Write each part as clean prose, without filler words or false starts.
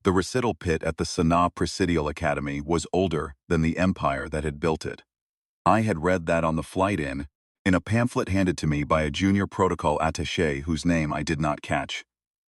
The recital pit at the Sanaa Presidial Academy was older than the empire that had built it. I had read that on the flight in a pamphlet handed to me by a junior protocol attaché whose name I did not catch.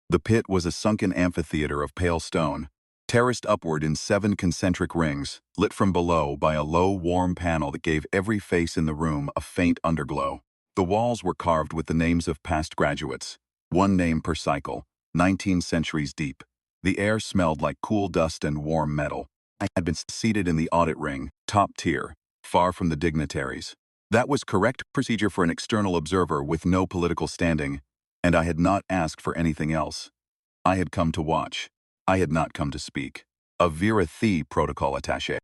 The pit was a sunken amphitheater of pale stone, terraced upward in 7 concentric rings, lit from below by a low, warm panel that gave every face in the room a faint underglow. The walls were carved with the names of past graduates, one name per cycle, 19 centuries deep. The air smelled like cool dust and warm metal. I had been seated in the audit ring, top tier, far from the dignitaries. That was correct procedure for an external observer with no political standing, and I had not asked for anything else. I had come to watch. I had not come to speak. A Vera Thea protocol attaché.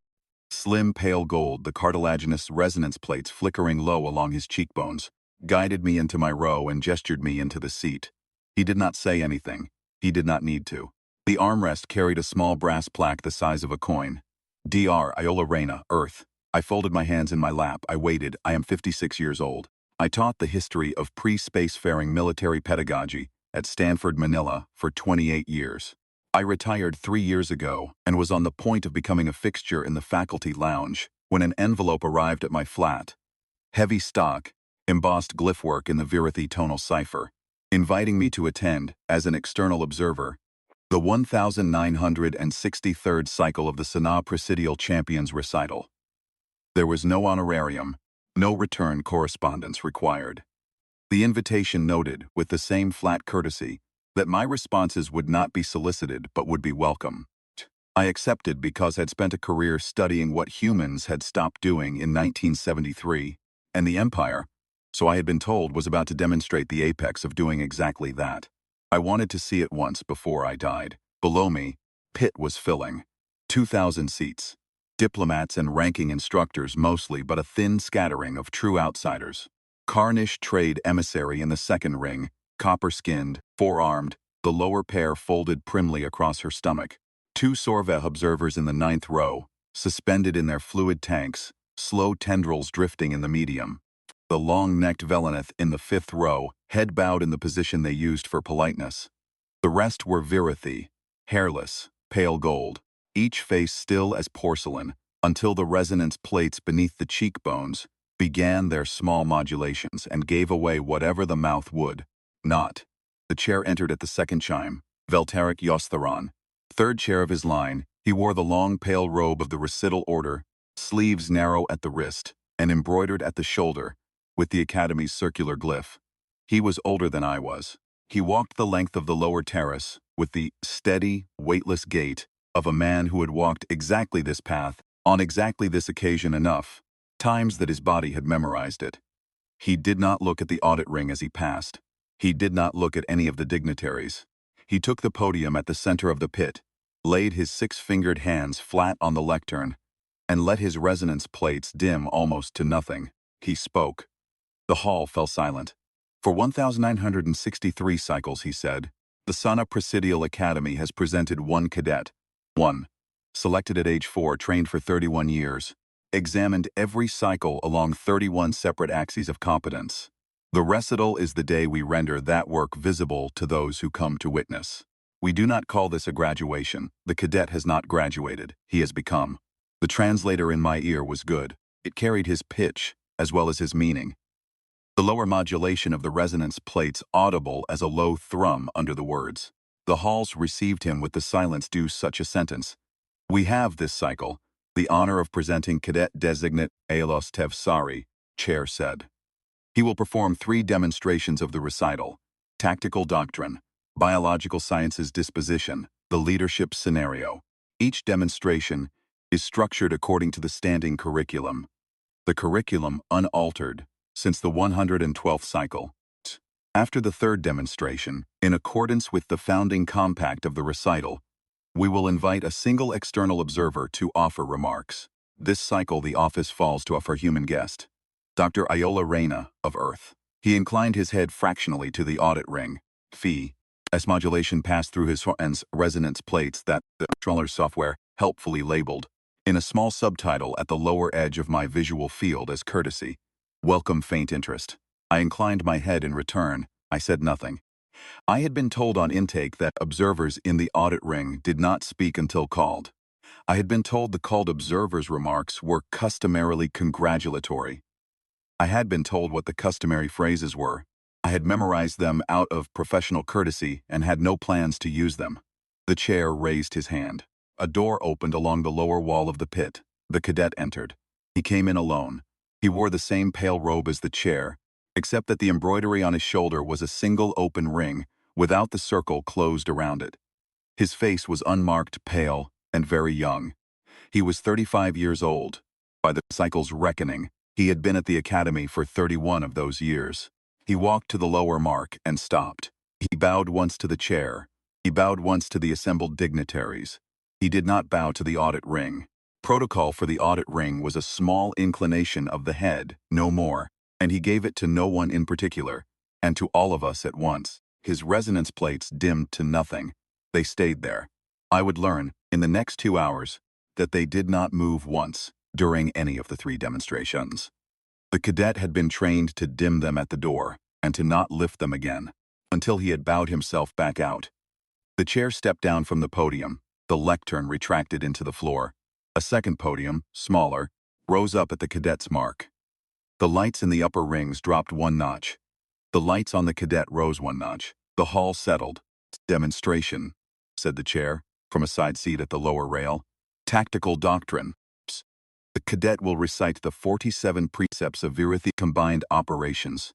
Slim pale gold, the cartilaginous resonance plates flickering low along his cheekbones, guided me into my row and gestured me into the seat. He did not say anything. He did not need to. The armrest carried a small brass plaque the size of a coin. Dr. Iola Reina, Earth. I folded my hands in my lap. I waited. I am 56 years old. I taught the history of pre-spacefaring military pedagogy at Stanford, Manila for 28 years. I retired 3 years ago and was on the point of becoming a fixture in the faculty lounge when an envelope arrived at my flat. Heavy stock, embossed glyph work in the Virathi tonal cipher, inviting me to attend, as an external observer, the 1963rd cycle of the Sanaa Presidial Champions recital. There was no honorarium, no return correspondence required. The invitation noted, with the same flat courtesy, that my responses would not be solicited but would be welcome. I accepted because I'd spent a career studying what humans had stopped doing in 1973, and the Empire, so I had been told, was about to demonstrate the apex of doing exactly that. I wanted to see it once before I died. Below me, pit was filling. 2,000 seats. Diplomats and ranking instructors mostly, but a thin scattering of true outsiders. Carnish trade emissary in the second ring, copper-skinned, four-armed, the lower pair folded primly across her stomach. 2 Sorveh observers in the 9th row, suspended in their fluid tanks, slow tendrils drifting in the medium. The long-necked Velenith in the 5th row, head bowed in the position they used for politeness. The rest were Virathi, hairless, pale gold, each face still as porcelain, until the resonance plates beneath the cheekbones began their small modulations and gave away whatever the mouth would not. The chair entered at the second chime, Veltaric Yostharon. Third chair of his line, he wore the long pale robe of the recital order, sleeves narrow at the wrist and embroidered at the shoulder, with the Academy's circular glyph. He was older than I was. He walked the length of the lower terrace with the steady, weightless gait of a man who had walked exactly this path on exactly this occasion enough times that his body had memorized it. He did not look at the audit ring as he passed. He did not look at any of the dignitaries. He took the podium at the center of the pit, laid his 6-fingered hands flat on the lectern, and let his resonance plates dim almost to nothing. He spoke. The hall fell silent. For 1,963 cycles, he said, the Sanaa Presidial Academy has presented one cadet. One. Selected at age 4, trained for 31 years. Examined every cycle along 31 separate axes of competence. The recital is the day we render that work visible to those who come to witness. We do not call this a graduation. The cadet has not graduated. He has become. The translator in my ear was good. It carried his pitch as well as his meaning. The lower modulation of the resonance plates audible as a low thrum under the words. The halls received him with the silence due such a sentence. We have this cycle the honor of presenting Cadet Designate Aelos Tevsari, Chair said. He will perform 3 demonstrations of the recital: tactical doctrine, biological sciences disposition, the leadership scenario. Each demonstration is structured according to the standing curriculum. The curriculum unaltered since the 112th cycle. After the 3rd demonstration, in accordance with the founding compact of the recital, we will invite a single external observer to offer remarks. This cycle the office falls to a human guest, Dr. Iola Reina of Earth. He inclined his head fractionally to the audit ring. Fee. As modulation passed through his hands, resonance plates that the controller software helpfully labeled in a small subtitle at the lower edge of my visual field as courtesy. Welcome faint interest. I inclined my head in return. I said nothing. I had been told on intake that observers in the audit ring did not speak until called. I had been told the called observers' remarks were customarily congratulatory. I had been told what the customary phrases were. I had memorized them out of professional courtesy and had no plans to use them. The chair raised his hand. A door opened along the lower wall of the pit. The cadet entered. He came in alone. He wore the same pale robe as the chair, except that the embroidery on his shoulder was a single open ring, without the circle closed around it. His face was unmarked, pale, and very young. He was 35 years old. By the cycle's reckoning, he had been at the academy for 31 of those years. He walked to the lower mark and stopped. He bowed once to the chair. He bowed once to the assembled dignitaries. He did not bow to the audit ring. Protocol for the audit ring was a small inclination of the head, no more, and he gave it to no one in particular, and to all of us at once. His resonance plates dimmed to nothing. They stayed there. I would learn, in the next 2 hours, that they did not move once during any of the 3 demonstrations. The cadet had been trained to dim them at the door and to not lift them again until he had bowed himself back out. The chair stepped down from the podium. The lectern retracted into the floor. A second podium, smaller, rose up at the cadet's mark. The lights in the upper rings dropped 1 notch. The lights on the cadet rose 1 notch. The hall settled. Demonstration, said the chair, from a side seat at the lower rail. Tactical doctrine. The cadet will recite the 47 precepts of Virithi combined operations,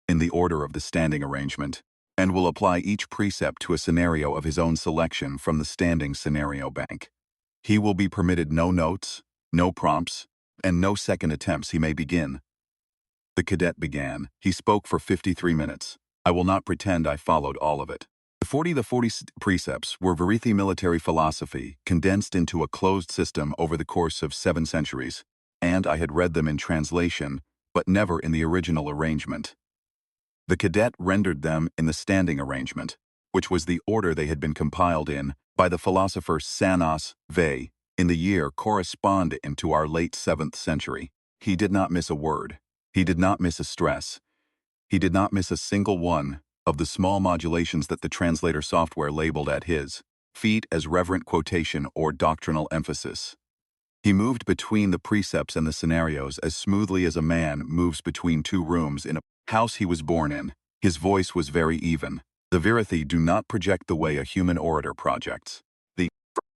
in the order of the standing arrangement, and will apply each precept to a scenario of his own selection from the standing scenario bank. He will be permitted no notes, no prompts, and no second attempts. He may begin. The cadet began. He spoke for 53 minutes. I will not pretend I followed all of it. The 40 precepts were Virithi military philosophy, condensed into a closed system over the course of 7 centuries, and I had read them in translation, but never in the original arrangement. The cadet rendered them in the standing arrangement, which was the order they had been compiled in by the philosopher Sanos Ve in the year corresponding to our late 7th century. He did not miss a word. He did not miss a stress. He did not miss a single one of the small modulations that the translator software labeled at his feet as reverent quotation or doctrinal emphasis. He moved between the precepts and the scenarios as smoothly as a man moves between 2 rooms in a house he was born in. His voice was very even. The Virithi do not project the way a human orator projects. The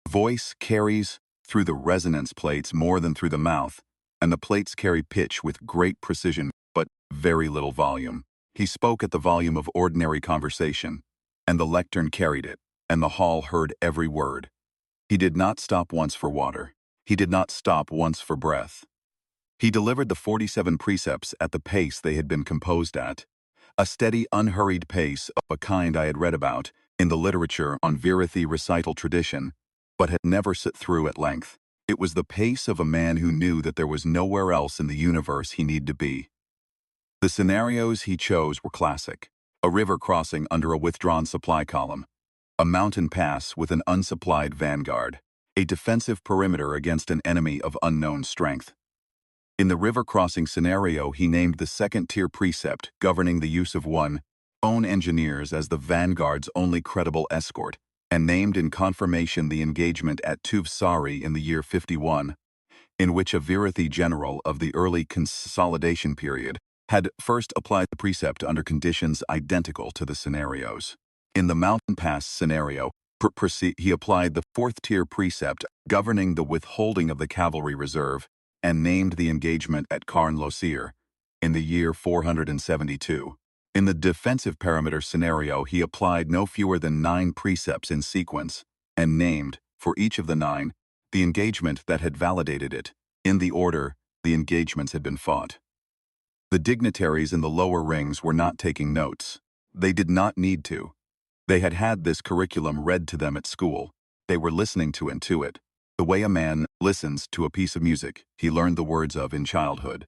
voice carries through the resonance plates more than through the mouth, and the plates carry pitch with great precision but very little volume. He spoke at the volume of ordinary conversation, and the lectern carried it, and the hall heard every word. He did not stop once for water. He did not stop once for breath. He delivered the 47 precepts at the pace they had been composed at, a steady, unhurried pace of a kind I had read about in the literature on Virithi recital tradition, but had never sit through at length. It was the pace of a man who knew that there was nowhere else in the universe he needed to be. The scenarios he chose were classic: a river crossing under a withdrawn supply column, a mountain pass with an unsupplied vanguard, a defensive perimeter against an enemy of unknown strength. In the river crossing scenario, he named the 2nd-tier precept governing the use of own engineers as the vanguard's only credible escort, and named in confirmation the engagement at Tuv Sari in the year 51, in which a Virithi general of the early consolidation period had first applied the precept under conditions identical to the scenarios. In the mountain pass scenario, he applied the 4th-tier precept governing the withholding of the cavalry reserve and named the engagement at Carn Losir in the year 472. In the defensive perimeter scenario, he applied no fewer than 9 precepts in sequence and named, for each of the 9, the engagement that had validated it, in the order the engagements had been fought. The dignitaries in the lower rings were not taking notes. They did not need to. They had had this curriculum read to them at school. They were listening to it, the way a man listens to a piece of music he learned the words of in childhood,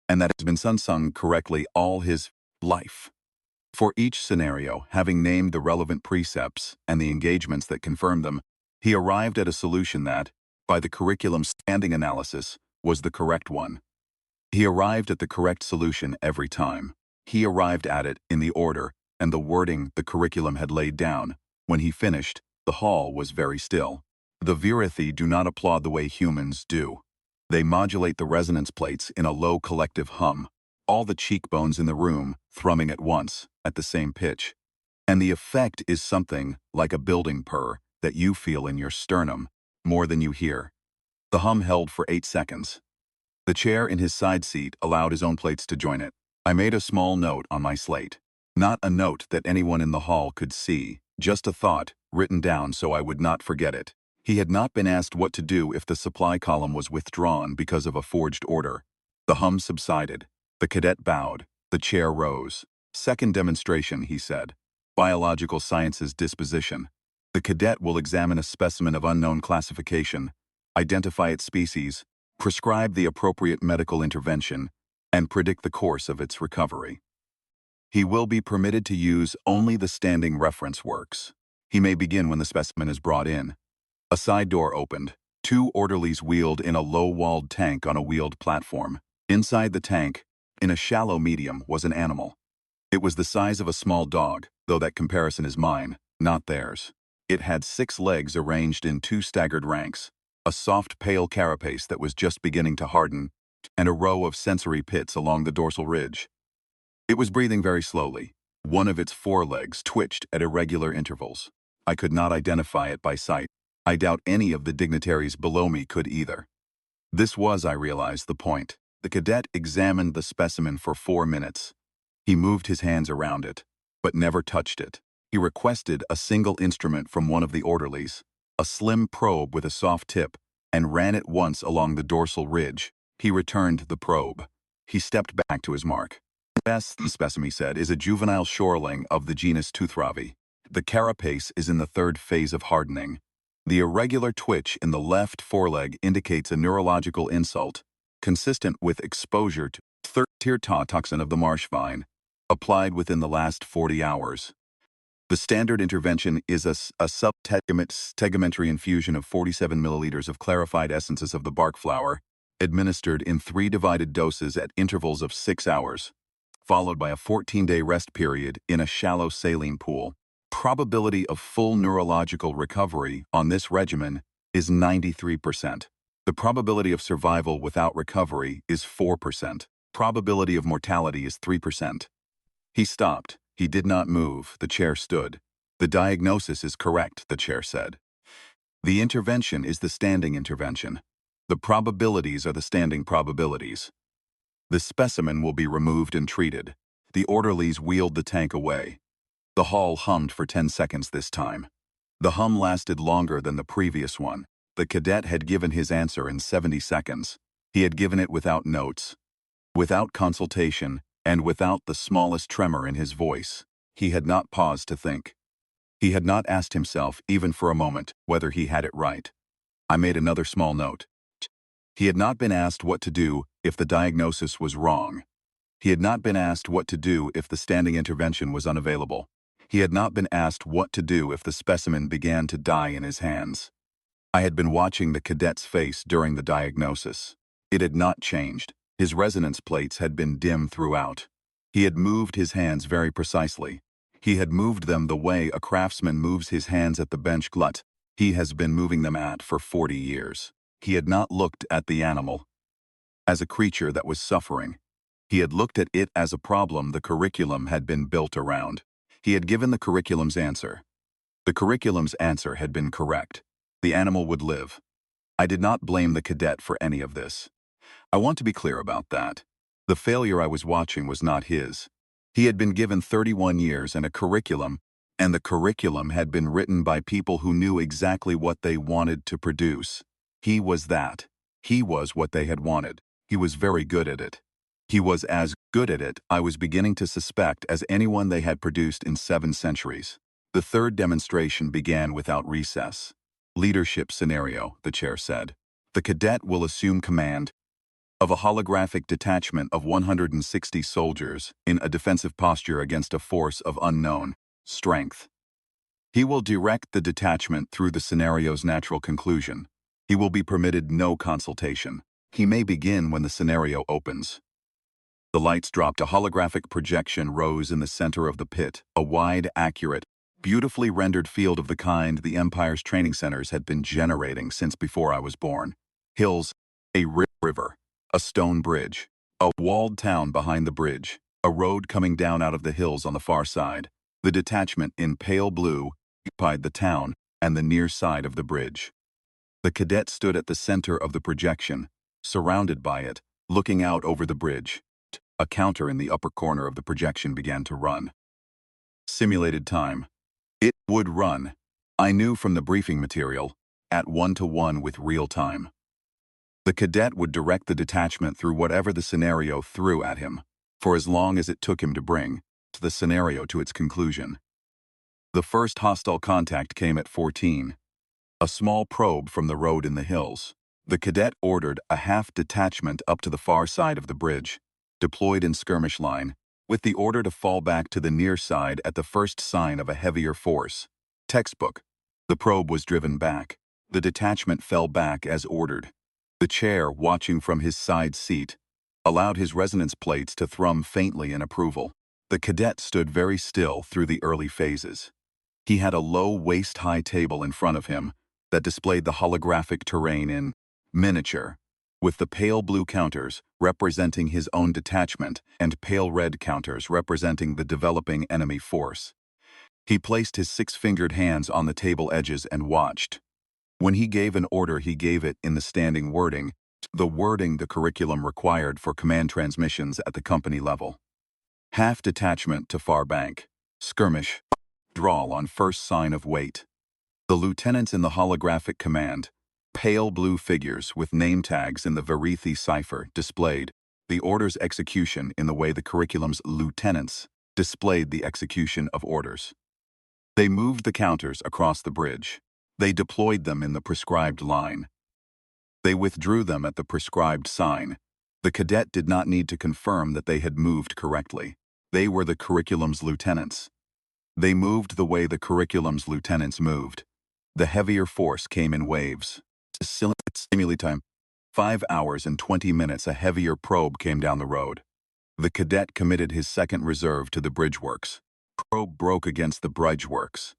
and that has been sung correctly all his life. For each scenario, having named the relevant precepts and the engagements that confirmed them, he arrived at a solution that, by the curriculum's standing analysis, was the correct one. He arrived at the correct solution every time. He arrived at it in the order and the wording the curriculum had laid down. When he finished, the hall was very still. The Virithi do not applaud the way humans do. They modulate the resonance plates in a low collective hum, all the cheekbones in the room thrumming at once, at the same pitch. And the effect is something like a building purr that you feel in your sternum, more than you hear. The hum held for 8 seconds. The chair in his side seat allowed his own plates to join it. I made a small note on my slate. Not a note that anyone in the hall could see, just a thought, written down so I would not forget it. He had not been asked what to do if the supply column was withdrawn because of a forged order. The hum subsided. The cadet bowed. The chair rose. Second demonstration, he said. Biological sciences disposition. The cadet will examine a specimen of unknown classification, identify its species, prescribe the appropriate medical intervention, and predict the course of its recovery. He will be permitted to use only the standing reference works. He may begin when the specimen is brought in. A side door opened. 2 orderlies wheeled in a low-walled tank on a wheeled platform. Inside the tank, in a shallow medium, was an animal. It was the size of a small dog, though that comparison is mine, not theirs. It had 6 legs arranged in 2 staggered ranks, a soft pale carapace that was just beginning to harden, and a row of sensory pits along the dorsal ridge. It was breathing very slowly. One of its 4 legs twitched at irregular intervals. I could not identify it by sight. I doubt any of the dignitaries below me could either. This was, I realized, the point. The cadet examined the specimen for 4 minutes. He moved his hands around it, but never touched it. He requested a single instrument from one of the orderlies, a slim probe with a soft tip, and ran it once along the dorsal ridge. He returned the probe. He stepped back to his mark. The specimen, he said, is a juvenile shoreling of the genus Tuthravi. The carapace is in the 3rd phase of hardening. The irregular twitch in the left foreleg indicates a neurological insult, consistent with exposure to third-tier toxin of the marsh vine, applied within the last 40 hours. The standard intervention is a subtegumentary infusion of 47 milliliters of clarified essences of the bark flower, administered in 3 divided doses at intervals of 6 hours, followed by a 14-day rest period in a shallow saline pool. Probability of full neurological recovery on this regimen is 93%. The probability of survival without recovery is 4%. Probability of mortality is 3%. He stopped. He did not move. The chair stood. The diagnosis is correct, the chair said. The intervention is the standing intervention. The probabilities are the standing probabilities. The specimen will be removed and treated. The orderlies wheeled the tank away. The hall hummed for 10 seconds this time. The hum lasted longer than the previous one. The cadet had given his answer in 70 seconds. He had given it without notes, without consultation, and without the smallest tremor in his voice. He had not paused to think. He had not asked himself, even for a moment, whether he had it right. I made another small note. He had not been asked what to do if the diagnosis was wrong. He had not been asked what to do if the standing intervention was unavailable. He had not been asked what to do if the specimen began to die in his hands. I had been watching the cadet's face during the diagnosis. It had not changed. His resonance plates had been dim throughout. He had moved his hands very precisely. He had moved them the way a craftsman moves his hands at the bench glut. He has been moving them at for 40 years. He had not looked at the animal as a creature that was suffering. He had looked at it as a problem the curriculum had been built around. He had given the curriculum's answer. The curriculum's answer had been correct. The animal would live. I did not blame the cadet for any of this. I want to be clear about that. The failure I was watching was not his. He had been given 31 years and a curriculum, and the curriculum had been written by people who knew exactly what they wanted to produce. He was that. He was what they had wanted. He was very good at it. He was as good at it, I was beginning to suspect, as anyone they had produced in 7 centuries. The 3rd demonstration began without recess. Leadership scenario, the chair said. The cadet will assume command of a holographic detachment of 160 soldiers in a defensive posture against a force of unknown strength. He will direct the detachment through the scenario's natural conclusion. He will be permitted no consultation. He may begin when the scenario opens. The lights dropped. A holographic projection rose in the center of the pit, a wide, accurate, beautifully rendered field of the kind the Empire's training centers had been generating since before I was born. Hills, a river, a stone bridge, a walled town behind the bridge, a road coming down out of the hills on the far side. The detachment in pale blue occupied the town and the near side of the bridge. The cadet stood at the center of the projection, surrounded by it, looking out over the bridge. A counter in the upper corner of the projection began to run. Simulated time. It would run, I knew from the briefing material, at 1-to-1 with real time. The cadet would direct the detachment through whatever the scenario threw at him, for as long as it took him to bring the scenario to its conclusion. The first hostile contact came at 14. A small probe from the road in the hills. The cadet ordered a half detachment up to the far side of the bridge, deployed in skirmish line, with the order to fall back to the near side at the first sign of a heavier force. Textbook. The probe was driven back. The detachment fell back as ordered. The chair, watching from his side seat, allowed his resonance plates to thrum faintly in approval. The cadet stood very still through the early phases. He had a low waist-high table in front of him that displayed the holographic terrain in miniature, with the pale blue counters representing his own detachment and pale red counters representing the developing enemy force. He placed his six-fingered hands on the table edges and watched. When he gave an order, he gave it in the standing wording, the wording the curriculum required for command transmissions at the company level. Half detachment to far bank. Skirmish. Drawl on first sign of weight. The lieutenants in the holographic command, pale blue figures with name tags in the Verithi cipher, displayed the order's execution in the way the curriculum's lieutenants displayed the execution of orders. They moved the counters across the bridge. They deployed them in the prescribed line. They withdrew them at the prescribed sign. The cadet did not need to confirm that they had moved correctly. They were the curriculum's lieutenants. They moved the way the curriculum's lieutenants moved. The heavier force came in waves. Simulate time. 5 hours and 20 minutes a heavier probe came down the road. The cadet committed his second reserve to the bridge works. Probe broke against the bridge works.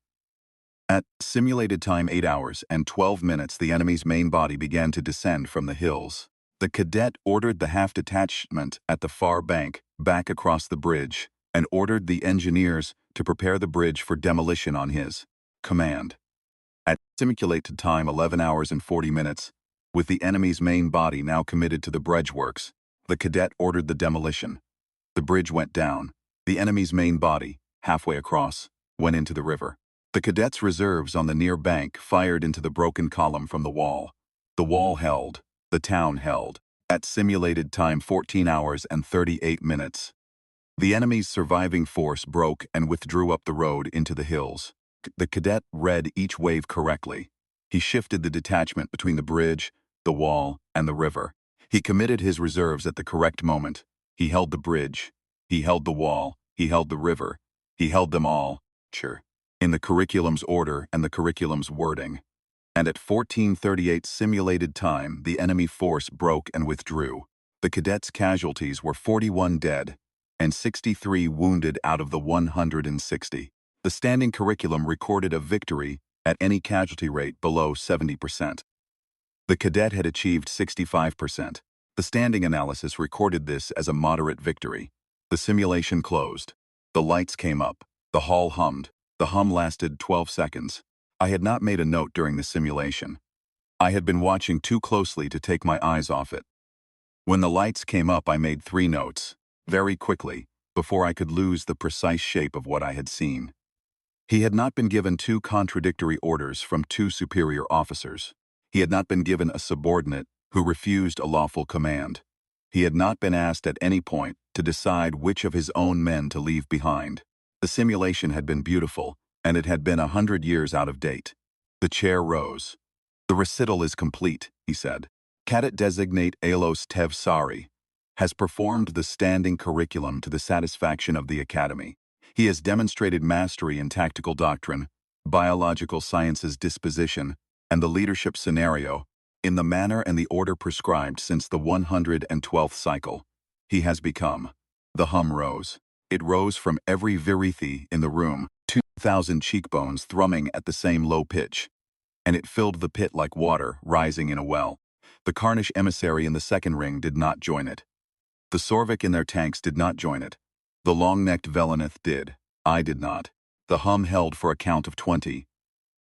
At simulated time 8 hours and 12 minutes the enemy's main body began to descend from the hills. The cadet ordered the half detachment at the far bank back across the bridge and ordered the engineers to prepare the bridge for demolition on his command. At simulated time 11 hours and 40 minutes, with the enemy's main body now committed to the bridge works, the cadet ordered the demolition. The bridge went down. The enemy's main body, halfway across, went into the river. The cadet's reserves on the near bank fired into the broken column from the wall. The wall held. The town held. At simulated time 14 hours and 38 minutes. The enemy's surviving force broke and withdrew up the road into the hills. The cadet read each wave correctly. He shifted the detachment between the bridge, the wall, and the river. He committed his reserves at the correct moment. He held the bridge. He held the wall. He held the river. He held them all, in the curriculum's order and the curriculum's wording. And at 14:38 simulated time, the enemy force broke and withdrew. The cadets' casualties were 41 dead and 63 wounded out of the 160. The standing curriculum recorded a victory at any casualty rate below 70%. The cadet had achieved 65%. The standing analysis recorded this as a moderate victory. The simulation closed. The lights came up. The hall hummed. The hum lasted 12 seconds. I had not made a note during the simulation. I had been watching too closely to take my eyes off it. When the lights came up, I made 3 notes, very quickly, before I could lose the precise shape of what I had seen. He had not been given 2 contradictory orders from 2 superior officers. He had not been given a subordinate who refused a lawful command. He had not been asked at any point to decide which of his own men to leave behind. The simulation had been beautiful, and it had been 100 years out of date. The chair rose. "The recital is complete," he said. "Cadet designate Alos Tev Sari has performed the standing curriculum to the satisfaction of the Academy. He has demonstrated mastery in tactical doctrine, biological sciences disposition, and the leadership scenario in the manner and the order prescribed since the 112th cycle. He has become The hum rose. It rose from every virithi in the room, 2,000 cheekbones thrumming at the same low pitch, and it filled the pit like water rising in a well. The Carnish emissary in the second ring did not join it. The Sorvik in their tanks did not join it. The long-necked Velenith did. I did not. The hum held for a count of 20.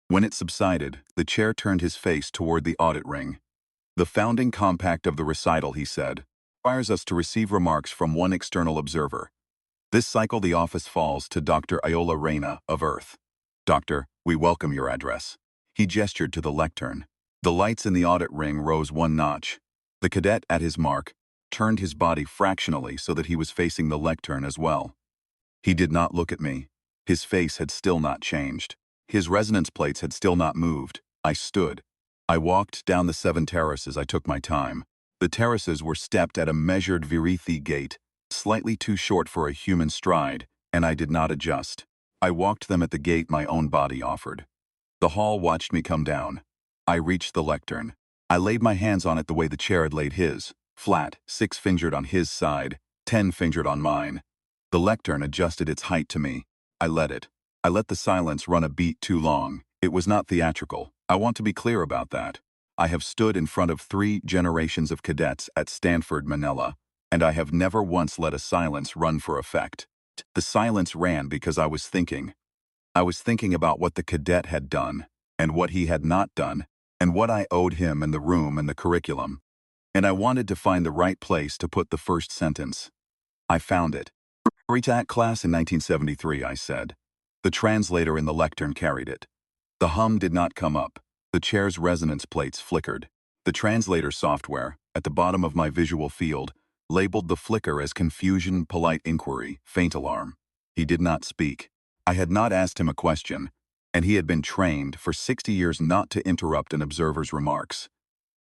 When it subsided, the chair turned his face toward the audit ring. The founding compact of the recital, he said, requires us to receive remarks from one external observer. This cycle the office falls to Dr. Iola Reyna of Earth. Doctor, we welcome your address. He gestured to the lectern. The lights in the audit ring rose one notch. The cadet at his mark turned his body fractionally so that he was facing the lectern as well. He did not look at me. His face had still not changed. His resonance plates had still not moved. I stood. I walked down the 7 terraces. I took my time. The terraces were stepped at a measured virithi gait, slightly too short for a human stride, and I did not adjust. I walked them at the gait my own body offered. The hall watched me come down. I reached the lectern. I laid my hands on it the way the chair had laid his, flat, 6-fingered on his side, 10-fingered on mine. The lectern adjusted its height to me. I let it. I let the silence run a beat too long. It was not theatrical. I want to be clear about that. I have stood in front of 3 generations of cadets at Stanford, Manila, and I have never once let a silence run for effect. The silence ran because I was thinking. I was thinking about what the cadet had done, and what he had not done, and what I owed him and the room and the curriculum. And I wanted to find the right place to put the first sentence. I found it. Retat class in 1973, I said. The translator in the lectern carried it. The hum did not come up. The chair's resonance plates flickered. The translator software, at the bottom of my visual field, labeled the flicker as confusion, polite inquiry, faint alarm. He did not speak. I had not asked him a question, and he had been trained for 60 years not to interrupt an observer's remarks.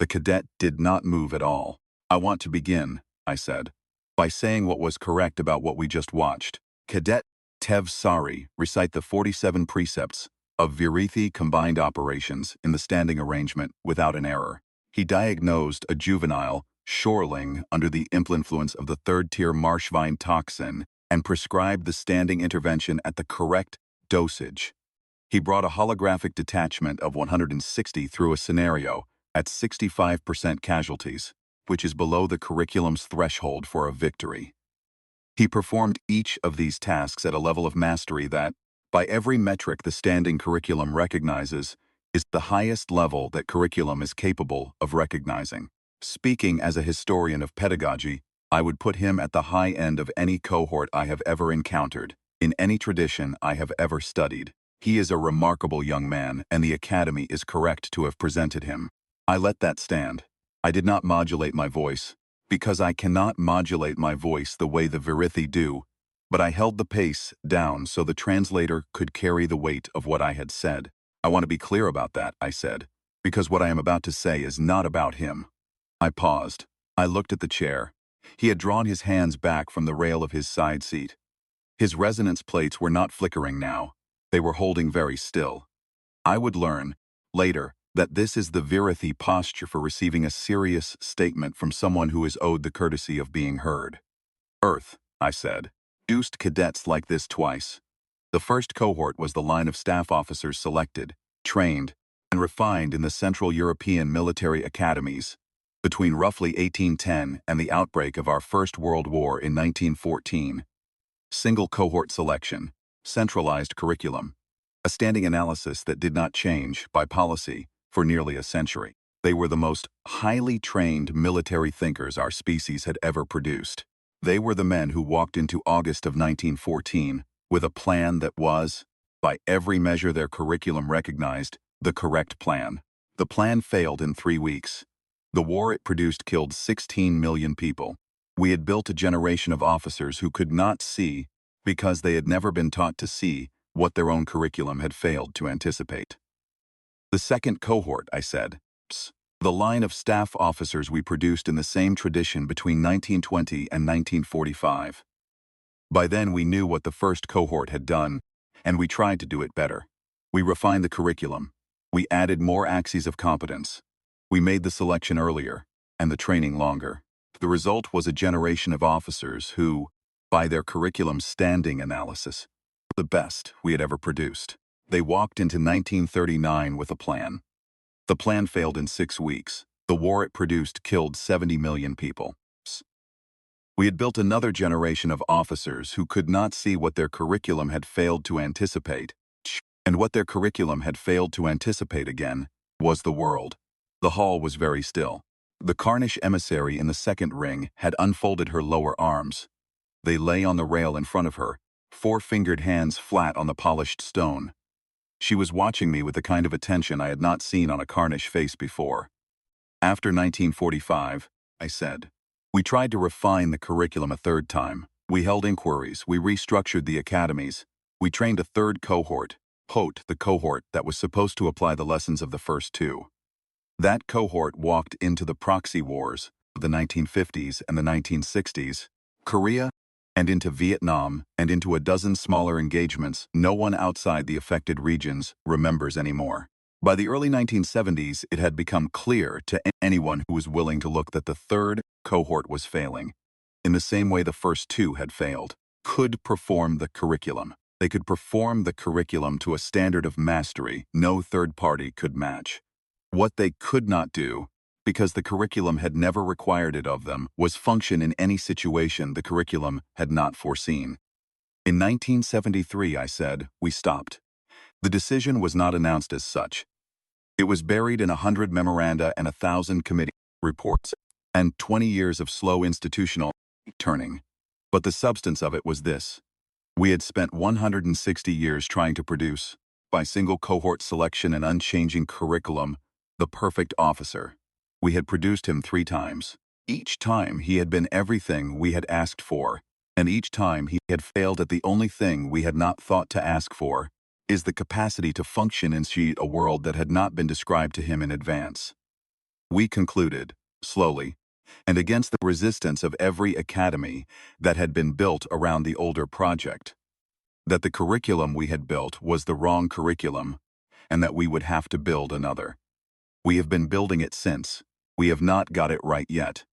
The cadet did not move at all. I want to begin, I said, by saying what was correct about what we just watched. Cadet Tev Sari recite the 47 precepts of Virithi combined operations in the standing arrangement without an error. He diagnosed a juvenile shoreling under the influence of the 3rd-tier marshvine toxin and prescribed the standing intervention at the correct dosage. He brought a holographic detachment of 160 through a scenario at 65% casualties, which is below the curriculum's threshold for a victory. He performed each of these tasks at a level of mastery that, by every metric the standing curriculum recognizes, is the highest level that curriculum is capable of recognizing. Speaking as a historian of pedagogy, I would put him at the high end of any cohort I have ever encountered, in any tradition I have ever studied. He is a remarkable young man, and the Academy is correct to have presented him. I let that stand. I did not modulate my voice, because I cannot modulate my voice the way the Virithi do, but I held the pace down so the translator could carry the weight of what I had said. I want to be clear about that, I said, because what I am about to say is not about him. I paused. I looked at the chair. He had drawn his hands back from the rail of his side seat. His resonance plates were not flickering now. They were holding very still. I would learn, later, that this is the Virithi posture for receiving a serious statement from someone who is owed the courtesy of being heard. Earth, I said, produced cadets like this twice. The first cohort was the line of staff officers selected, trained, and refined in the Central European military academies between roughly 1810 and the outbreak of our First World War in 1914. Single cohort selection, centralized curriculum, a standing analysis that did not change, by policy, for nearly a century. They were the most highly trained military thinkers our species had ever produced. They were the men who walked into August of 1914 with a plan that was, by every measure their curriculum recognized, the correct plan. The plan failed in 3 weeks. The war it produced killed 16 million people. We had built a generation of officers who could not see, because they had never been taught to see, what their own curriculum had failed to anticipate. The second cohort, I said, the line of staff officers we produced in the same tradition between 1920 and 1945. By then we knew what the first cohort had done, and we tried to do it better. We refined the curriculum. We added more axes of competence. We made the selection earlier, and the training longer. The result was a generation of officers who, by their curriculum standing analysis, the best we had ever produced. They walked into 1939 with a plan. The plan failed in 6 weeks. The war it produced killed 70 million people. We had built another generation of officers who could not see what their curriculum had failed to anticipate. And what their curriculum had failed to anticipate again was the world. The hall was very still. The Carnish emissary in the second ring had unfolded her lower arms. They lay on the rail in front of her, four-fingered hands flat on the polished stone. She was watching me with the kind of attention I had not seen on a Carnish face before. After 1945, I said, we tried to refine the curriculum a third time. We held inquiries, we restructured the academies. We trained a third cohort, the cohort that was supposed to apply the lessons of the first two. That cohort walked into the proxy wars of the 1950s and the 1960s, Korea, and into Vietnam, and into a dozen smaller engagements no one outside the affected regions remembers anymore. By the early 1970s, it had become clear to anyone who was willing to look that the third cohort was failing, in the same way the first two had failed. Could perform the curriculum. They could perform the curriculum to a standard of mastery no third party could match. What they could not do, because the curriculum had never required it of them, was function in any situation the curriculum had not foreseen. In 1973, I said, we stopped. The decision was not announced as such. It was buried in 100 memoranda and 1,000 committee reports, and 20 years of slow institutional turning. But the substance of it was this. We had spent 160 years trying to produce, by single cohort selection and unchanging curriculum, the perfect officer. We had produced him 3 times. Each time he had been everything we had asked for, and each time he had failed at the only thing we had not thought to ask for, is the capacity to function in a world that had not been described to him in advance. We concluded, slowly, and against the resistance of every academy that had been built around the older project, that the curriculum we had built was the wrong curriculum, and that we would have to build another. We have been building it since. We have not got it right yet.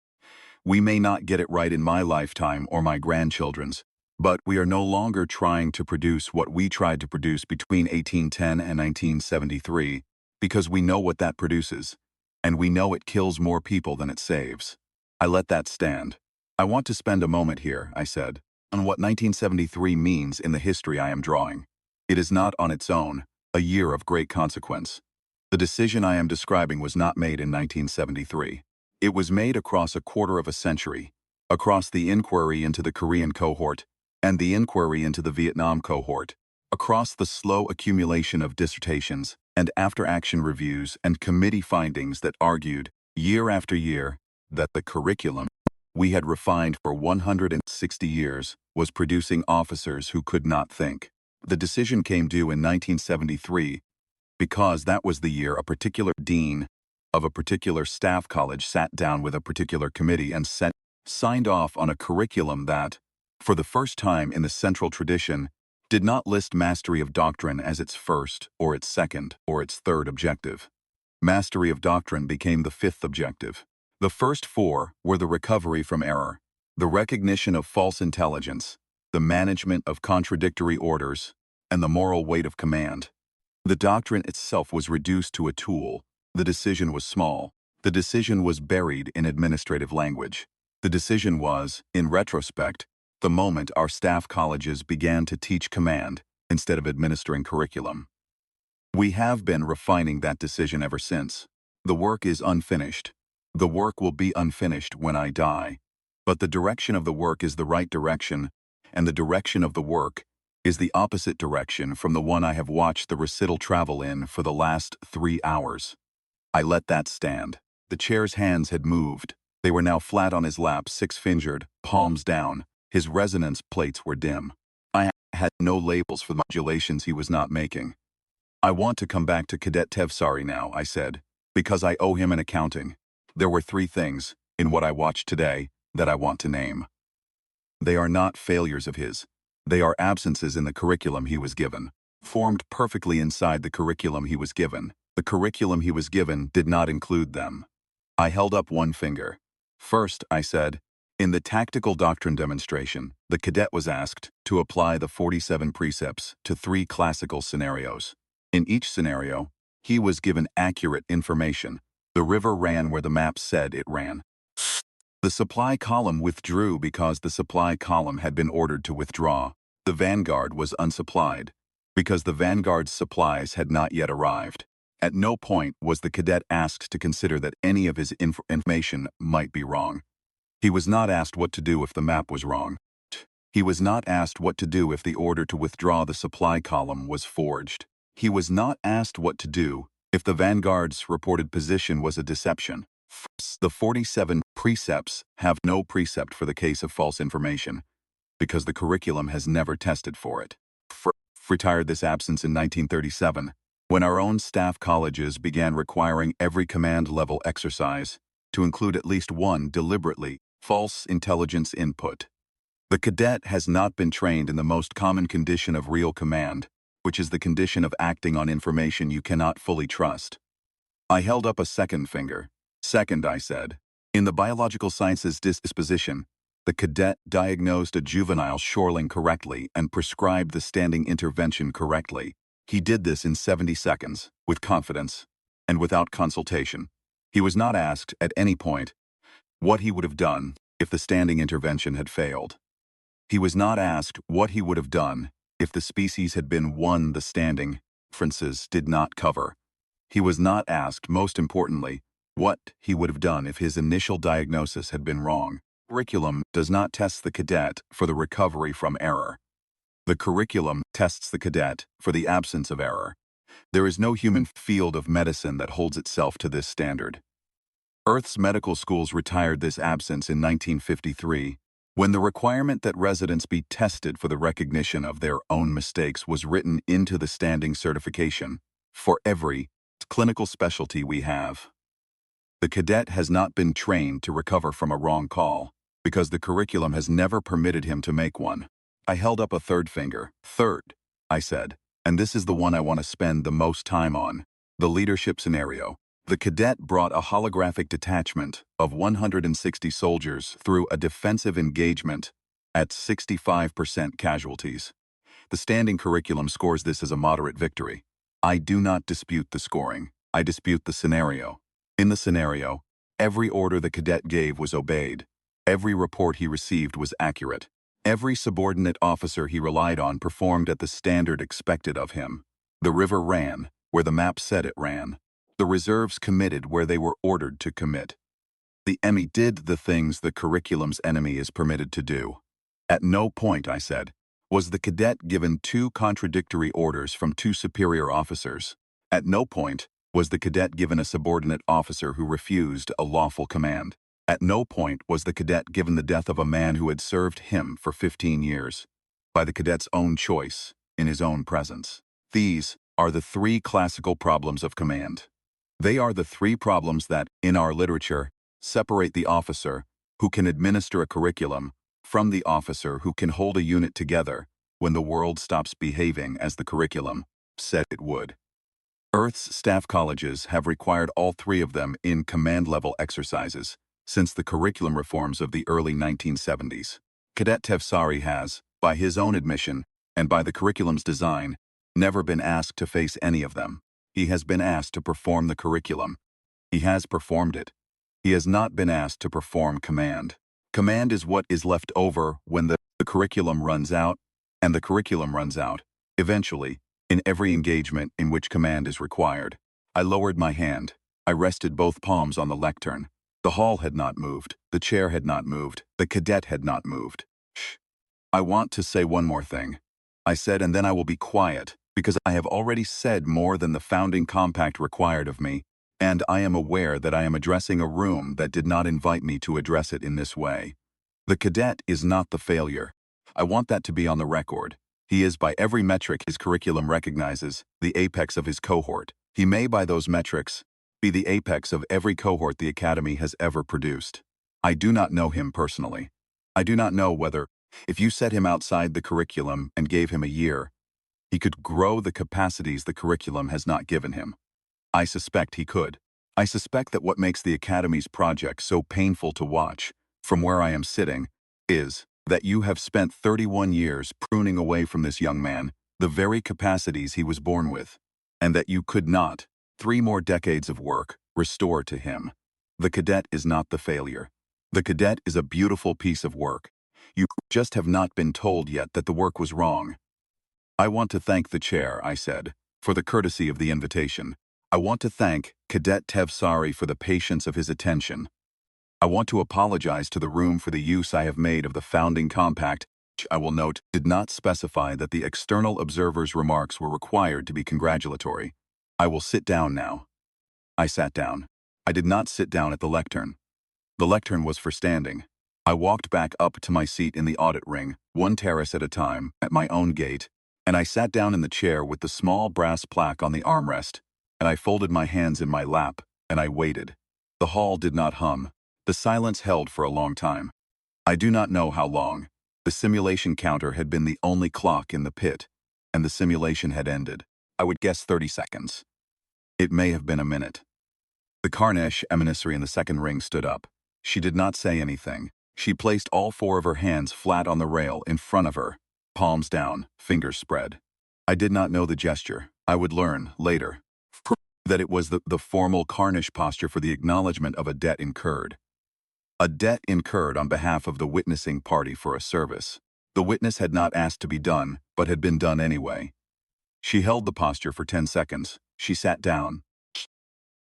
We may not get it right in my lifetime or my grandchildren's, but we are no longer trying to produce what we tried to produce between 1810 and 1973, because we know what that produces, and we know it kills more people than it saves. I let that stand. I want to spend a moment here, I said, on what 1973 means in the history I am drawing. It is not on its own a year of great consequence. The decision I am describing was not made in 1973. It was made across a quarter of a century, across the inquiry into the Korean cohort and the inquiry into the Vietnam cohort, across the slow accumulation of dissertations and after-action reviews and committee findings that argued, year after year, that the curriculum we had refined for 160 years was producing officers who could not think. The decision came due in 1973 because that was the year a particular dean of a particular staff college sat down with a particular committee and signed off on a curriculum that, for the first time in the central tradition, did not list mastery of doctrine as its first or its second or its third objective. Mastery of doctrine became the 5th objective. The first 4 were the recovery from error, the recognition of false intelligence, the management of contradictory orders, and the moral weight of command. The doctrine itself was reduced to a tool. The decision was small. The decision was buried in administrative language. The decision was, in retrospect, the moment our staff colleges began to teach command instead of administering curriculum. We have been refining that decision ever since. The work is unfinished. The work will be unfinished when I die. But the direction of the work is the right direction, and the direction of the work is the opposite direction from the one I have watched the recital travel in for the last 3 hours. I let that stand. The chair's hands had moved. They were now flat on his lap, 6-fingered, palms down. His resonance plates were dim. I had no labels for the modulations he was not making. I want to come back to Cadet Tevsari now, I said, because I owe him an accounting. There were 3 things, in what I watched today, that I want to name. They are not failures of his. They are absences in the curriculum he was given, formed perfectly inside the curriculum he was given. The curriculum he was given did not include them. I held up one finger. First, I said, In the tactical doctrine demonstration, the cadet was asked to apply the 47 precepts to 3 classical scenarios. In each scenario, he was given accurate information. The river ran where the map said it ran. The supply column withdrew because the supply column had been ordered to withdraw. The vanguard was unsupplied because the vanguard's supplies had not yet arrived. At no point was the cadet asked to consider that any of his information might be wrong. He was not asked what to do if the map was wrong. He was not asked what to do if the order to withdraw the supply column was forged. He was not asked what to do if the vanguard's reported position was a deception. The 47 precepts have no precept for the case of false information because the curriculum has never tested for it. Retired this absence in 1937, when our own staff colleges began requiring every command level exercise to include at least one deliberately false intelligence input. The cadet has not been trained in the most common condition of real command, which is the condition of acting on information you cannot fully trust. I held up a second finger. Second, I said. In the biological sciences disposition, the cadet diagnosed a juvenile shoreling correctly and prescribed the standing intervention correctly. He did this in 70 seconds, with confidence, and without consultation. He was not asked at any point what he would have done if the standing intervention had failed. He was not asked what he would have done if the species had been one the standing references did not cover. He was not asked, most importantly, what he would have done if his initial diagnosis had been wrong. Curriculum does not test the cadet for the recovery from error. The curriculum tests the cadet for the absence of error. There is no human field of medicine that holds itself to this standard. Earth's medical schools retired this absence in 1953, when the requirement that residents be tested for the recognition of their own mistakes was written into the standing certification for every clinical specialty we have. The cadet has not been trained to recover from a wrong call because the curriculum has never permitted him to make one. I held up a third finger. Third, I said, and this is the one I want to spend the most time on, the leadership scenario. The cadet brought a holographic detachment of 160 soldiers through a defensive engagement at 65% casualties. The standing curriculum scores this as a moderate victory. I do not dispute the scoring. I dispute the scenario. In the scenario, every order the cadet gave was obeyed. Every report he received was accurate. Every subordinate officer he relied on performed at the standard expected of him. The river ran where the map said it ran. The reserves committed where they were ordered to commit. The enemy did the things the curriculum's enemy is permitted to do. At no point, I said, was the cadet given 2 contradictory orders from 2 superior officers. At no point was the cadet given a subordinate officer who refused a lawful command. At no point was the cadet given the death of a man who had served him for 15 years, by the cadet's own choice, in his own presence. These are the 3 classical problems of command. They are the 3 problems that, in our literature, separate the officer who can administer a curriculum from the officer who can hold a unit together when the world stops behaving as the curriculum said it would. Earth's staff colleges have required all 3 of them in command-level exercises since the curriculum reforms of the early 1970s. Cadet Tevsari has, by his own admission and by the curriculum's design, never been asked to face any of them. He has been asked to perform the curriculum. He has performed it. He has not been asked to perform command. Command is what is left over when the curriculum runs out, and the curriculum runs out, eventually, in every engagement in which command is required. I lowered my hand. I rested both palms on the lectern. The hall had not moved. The chair had not moved. The cadet had not moved. Shh. I want to say one more thing, I said, and then I will be quiet, because I have already said more than the founding compact required of me, and I am aware that I am addressing a room that did not invite me to address it in this way. The cadet is not the failure. I want that to be on the record. He is, by every metric his curriculum recognizes, the apex of his cohort. He may, by those metrics, be the apex of every cohort the Academy has ever produced. I do not know him personally. I do not know whether, if you set him outside the curriculum and gave him a year, he could grow the capacities the curriculum has not given him. I suspect he could. I suspect that what makes the Academy's project so painful to watch from where I am sitting, is that you have spent 31 years pruning away from this young man the very capacities he was born with, and that you could not, 3 more decades of work, restore to him. The cadet is not the failure. The cadet is a beautiful piece of work. You just have not been told yet that the work was wrong. I want to thank the chair, I said, for the courtesy of the invitation. I want to thank Cadet Tevsari for the patience of his attention. I want to apologize to the room for the use I have made of the founding compact, which I will note did not specify that the external observer's remarks were required to be congratulatory. I will sit down now. I sat down. I did not sit down at the lectern. The lectern was for standing. I walked back up to my seat in the audit ring, 1 terrace at a time, at my own gate, and I sat down in the chair with the small brass plaque on the armrest, and I folded my hands in my lap, and I waited. The hall did not hum. The silence held for a long time. I do not know how long. The simulation counter had been the only clock in the pit, and the simulation had ended. I would guess 30 seconds. It may have been a minute. The Karnesh emissary in the second ring stood up. She did not say anything. She placed all 4 of her hands flat on the rail in front of her, palms down, fingers spread. I did not know the gesture. I would learn, later, that it was the formal Karnesh posture for the acknowledgement of a debt incurred. A debt incurred on behalf of the witnessing party for a service. The witness had not asked to be done, but had been done anyway. She held the posture for 10 seconds. She sat down.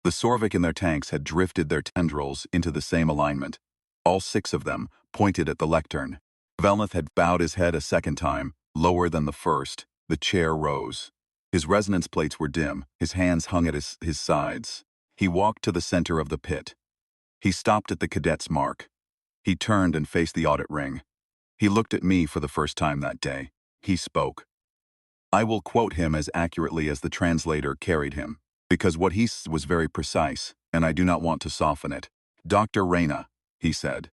The Sorvik in their tanks had drifted their tendrils into the same alignment. All 6 of them pointed at the lectern. Velnath had bowed his head a second time, lower than the first. The chair rose. His resonance plates were dim. His hands hung at his sides. He walked to the center of the pit. He stopped at the cadet's mark. He turned and faced the audit ring. He looked at me for the first time that day. He spoke. I will quote him as accurately as the translator carried him, because what he said was very precise, and I do not want to soften it. Dr. Reyna, he said,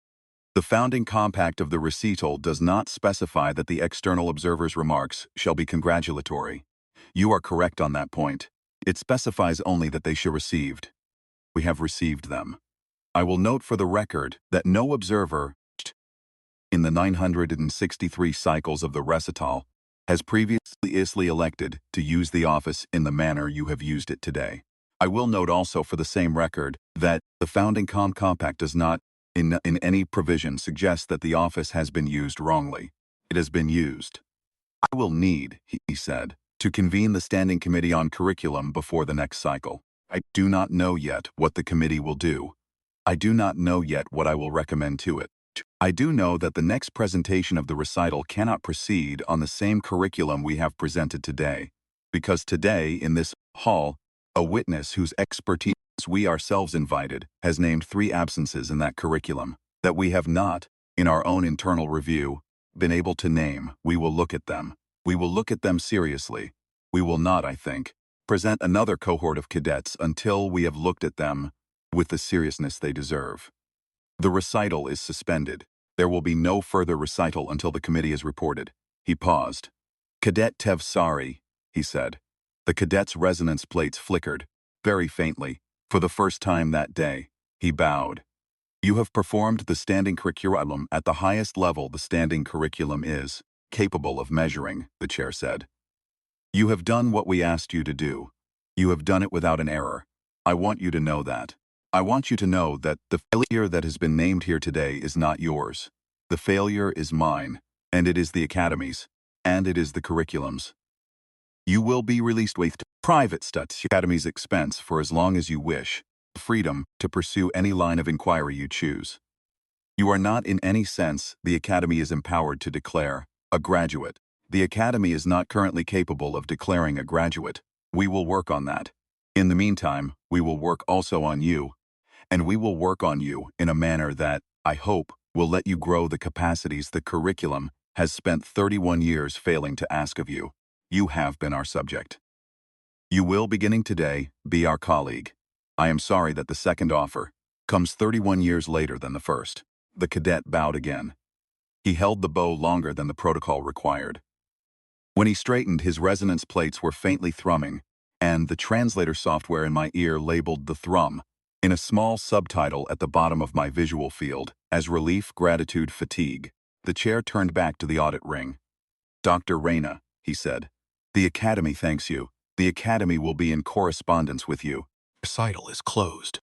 the founding compact of the recital does not specify that the external observer's remarks shall be congratulatory. You are correct on that point. It specifies only that they shall received. We have received them. I will note for the record that no observer, in the 963 cycles of the recital, has previously elected to use the office in the manner you have used it today. I will note also for the same record that the founding compact does not, in any provision, suggest that the office has been used wrongly. It has been used. I will need, he said, to convene the Standing Committee on Curriculum before the next cycle. I do not know yet what the committee will do. I do not know yet what I will recommend to it. I do know that the next presentation of the recital cannot proceed on the same curriculum we have presented today, because today, in this hall, a witness whose expertise we ourselves invited has named 3 absences in that curriculum that we have not, in our own internal review, been able to name. We will look at them. We will look at them seriously. We will not, I think, present another cohort of cadets until we have looked at them with the seriousness they deserve. The recital is suspended. There will be no further recital until the committee is reported. He paused. Cadet Tevsari, he said. The cadet's resonance plates flickered, very faintly, for the first time that day. He bowed. You have performed the standing curriculum at the highest level the standing curriculum is capable of measuring, the chair said. You have done what we asked you to do. You have done it without an error. I want you to know that. I want you to know that the failure that has been named here today is not yours. The failure is mine, and it is the academy's, and it is the curriculum's. You will be released with private studies academy's expense for as long as you wish, freedom to pursue any line of inquiry you choose. You are not in any sense the academy is empowered to declare a graduate. The academy is not currently capable of declaring a graduate. We will work on that. In the meantime, we will work also on you. And we will work on you in a manner that, I hope, will let you grow the capacities the curriculum has spent 31 years failing to ask of you. You have been our subject. You will, beginning today, be our colleague. I am sorry that the second offer comes 31 years later than the first. The cadet bowed again. He held the bow longer than the protocol required. When he straightened, his resonance plates were faintly thrumming, and the translator software in my ear labeled the thrum In a small subtitle at the bottom of my visual field, as relief, gratitude, fatigue, the chair turned back to the audit ring. "Dr. Reyna," he said, "the Academy thanks you. The Academy will be in correspondence with you. Recital is closed."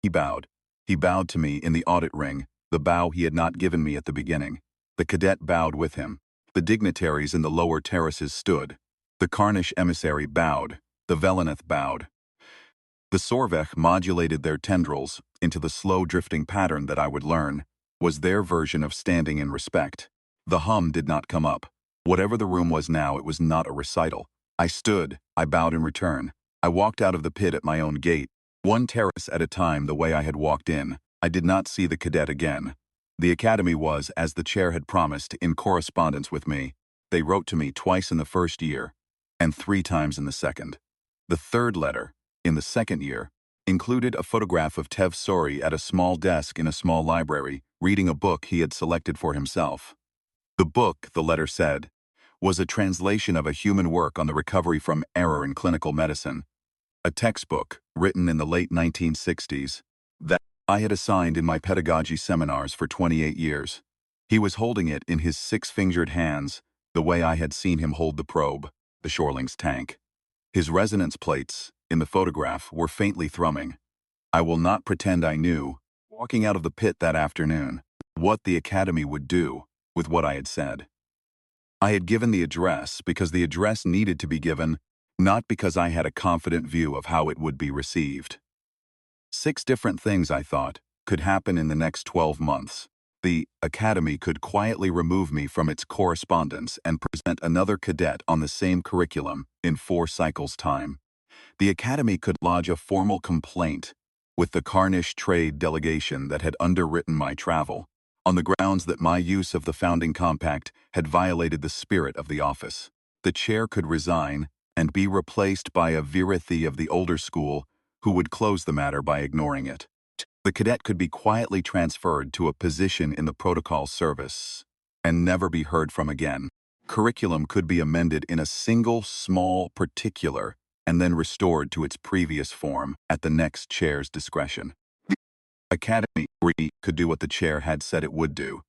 He bowed. He bowed to me in the audit ring, the bow he had not given me at the beginning. The cadet bowed with him. The dignitaries in the lower terraces stood. The Carnish emissary bowed. The Veleneth bowed. The Sorvech modulated their tendrils into the slow drifting pattern that I would learn, was their version of standing in respect. The hum did not come up. Whatever the room was now, it was not a recital. I stood, I bowed in return. I walked out of the pit at my own gate, one terrace at a time the way I had walked in. I did not see the cadet again. The Academy was, as the chair had promised, in correspondence with me. They wrote to me twice in the first year, and 3 times in the second. The third letter, in the second year, included a photograph of Tev Sori at a small desk in a small library, reading a book he had selected for himself. The book, the letter said, was a translation of a human work on the recovery from error in clinical medicine, a textbook written in the late 1960s that I had assigned in my pedagogy seminars for 28 years. He was holding it in his 6-fingered hands, the way I had seen him hold the probe, the Shorling's tank. His resonance plates, in the photograph, were faintly thrumming. I will not pretend I knew, walking out of the pit that afternoon, what the Academy would do with what I had said. I had given the address because the address needed to be given, not because I had a confident view of how it would be received. 6 different things, I thought, could happen in the next 12 months. The Academy could quietly remove me from its correspondence and present another cadet on the same curriculum in 4 cycles' time. The Academy could lodge a formal complaint with the Carnish trade delegation that had underwritten my travel, on the grounds that my use of the founding compact had violated the spirit of the office. The chair could resign and be replaced by a Virithi of the older school who would close the matter by ignoring it. The cadet could be quietly transferred to a position in the protocol service and never be heard from again. Curriculum could be amended in a single small particular and then restored to its previous form at the next chair's discretion. The Academy could do what the chair had said it would do,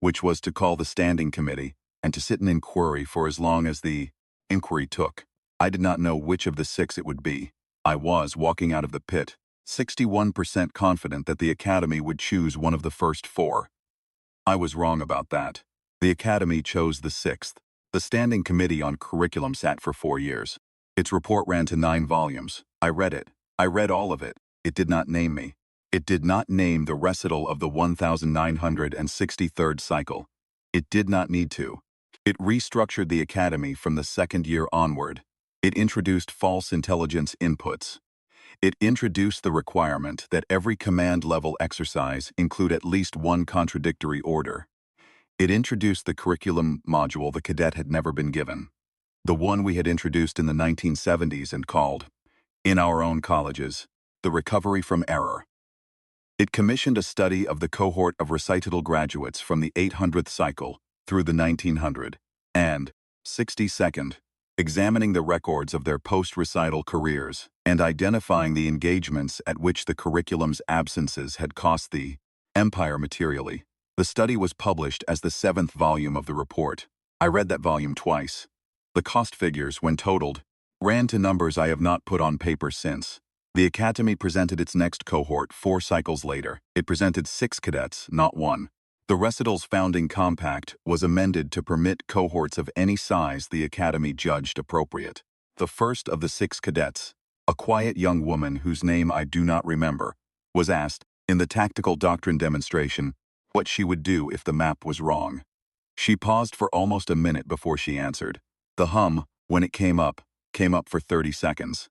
which was to call the standing committee and to sit in inquiry for as long as the inquiry took. I did not know which of the 6 it would be. I was, walking out of the pit, 61% confident that the Academy would choose one of the first 4. I was wrong about that. The Academy chose the 6th. The Standing Committee on Curriculum sat for 4 years. Its report ran to 9 volumes. I read it. I read all of it. It did not name me. It did not name the recital of the 1963rd cycle. It did not need to. It restructured the Academy from the 2nd year onward. It introduced false intelligence inputs. It introduced the requirement that every command-level exercise include at least 1 contradictory order. It introduced the curriculum module the cadet had never been given, the one we had introduced in the 1970s and called, in our own colleges, the recovery from error. It commissioned a study of the cohort of recital graduates from the 800th cycle through the 1900 and 62nd, examining the records of their post-recital careers and identifying the engagements at which the curriculum's absences had cost the empire materially. The study was published as the 7th volume of the report. I read that volume twice. The cost figures, when totaled, ran to numbers I have not put on paper since. The Academy presented its next cohort 4 cycles later. It presented 6 cadets, not 1. The recital's founding compact was amended to permit cohorts of any size the Academy judged appropriate. The first of the 6 cadets, a quiet young woman whose name I do not remember, was asked, in the tactical doctrine demonstration, what she would do if the map was wrong. She paused for almost a minute before she answered. The hum, when it came up for 30 seconds.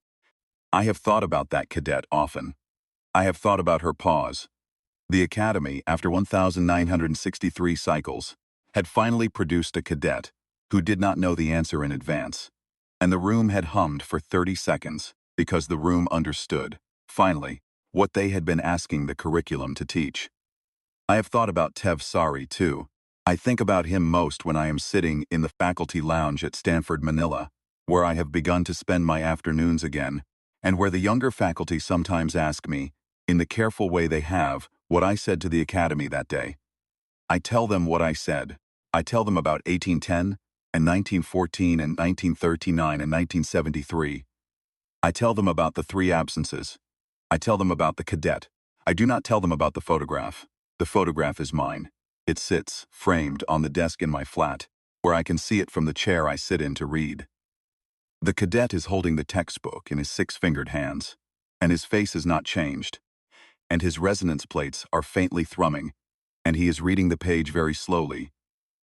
I have thought about that cadet often. I have thought about her pause. The Academy, after 1963 cycles, had finally produced a cadet who did not know the answer in advance, and the room had hummed for 30 seconds because the room understood, finally, what they had been asking the curriculum to teach. I have thought about Tev Sori, too. I think about him most when I am sitting in the faculty lounge at Stanford, Manila, where I have begun to spend my afternoons again, and where the younger faculty sometimes ask me, in the careful way they have, what I said to the academy that day. I tell them what I said. I tell them about 1810 and 1914 and 1939 and 1973. I tell them about the three absences. I tell them about the cadet. I do not tell them about the photograph. The photograph is mine. It sits, framed, on the desk in my flat, where I can see it from the chair I sit in to read. The cadet is holding the textbook in his six-fingered hands, and his face is not changed, and his resonance plates are faintly thrumming, and he is reading the page very slowly,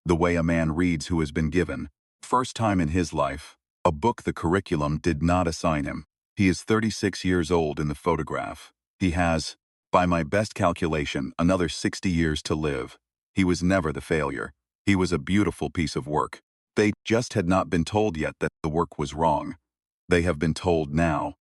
the way a man reads who has been given, first time in his life, a book the curriculum did not assign him. He is 36 years old in the photograph. He has, by my best calculation, another 60 years to live. He was never the failure. He was a beautiful piece of work. They just had not been told yet that the work was wrong. They have been told now.